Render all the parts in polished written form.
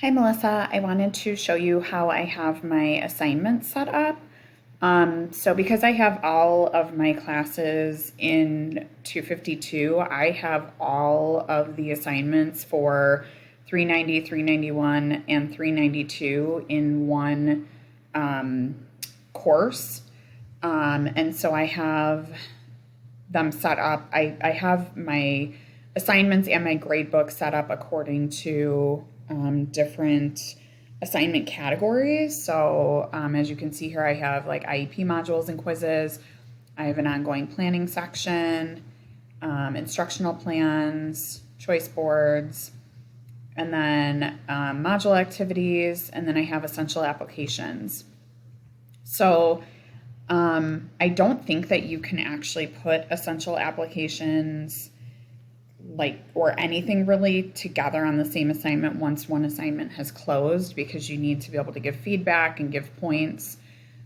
Hi, Melissa. I wanted to show you how I have my assignments set up. So because I have all of my classes in 252, I have all of the assignments for 390, 391, and 392 in one course. And so I have them set up. I have my assignments and my grade book set up according to different assignment categories. So as you can see here, I have like IEP modules and quizzes. I have an ongoing planning section, instructional plans, choice boards, and then module activities, and then I have essential applications. So I don't think that you can actually put essential applications or anything really together on the same assignment once one assignment has closed, because you need to be able to give feedback and give points.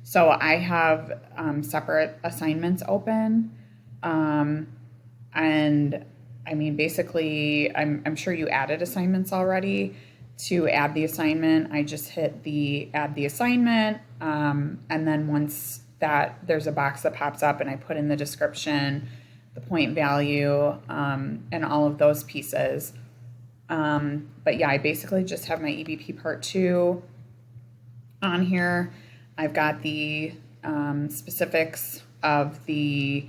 So I have separate assignments open. And I mean, basically, I'm sure you added assignments already. To add the assignment, I just hit the add the assignment. And then once that, there's a box that pops up and I put in the description, the point value, and all of those pieces. But yeah, I basically just have my EBP part 2 on here. I've got the specifics of the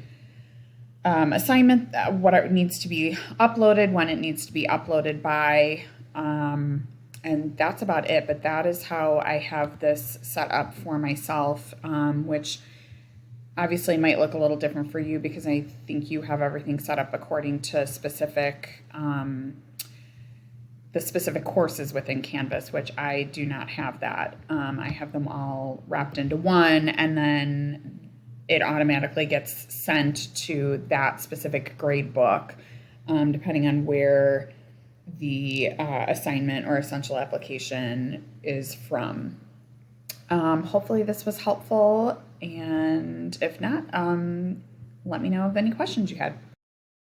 assignment, what it needs to be uploaded, when it needs to be uploaded by, and that's about it. But that is how I have this set up for myself, which obviously might look a little different for you because I think you have everything set up according to the specific courses within Canvas, which I do not have that. I have them all wrapped into one, and then it automatically gets sent to that specific grade book, depending on where the assignment or essential application is from. Hopefully this was helpful, and if not, let me know of any questions you had.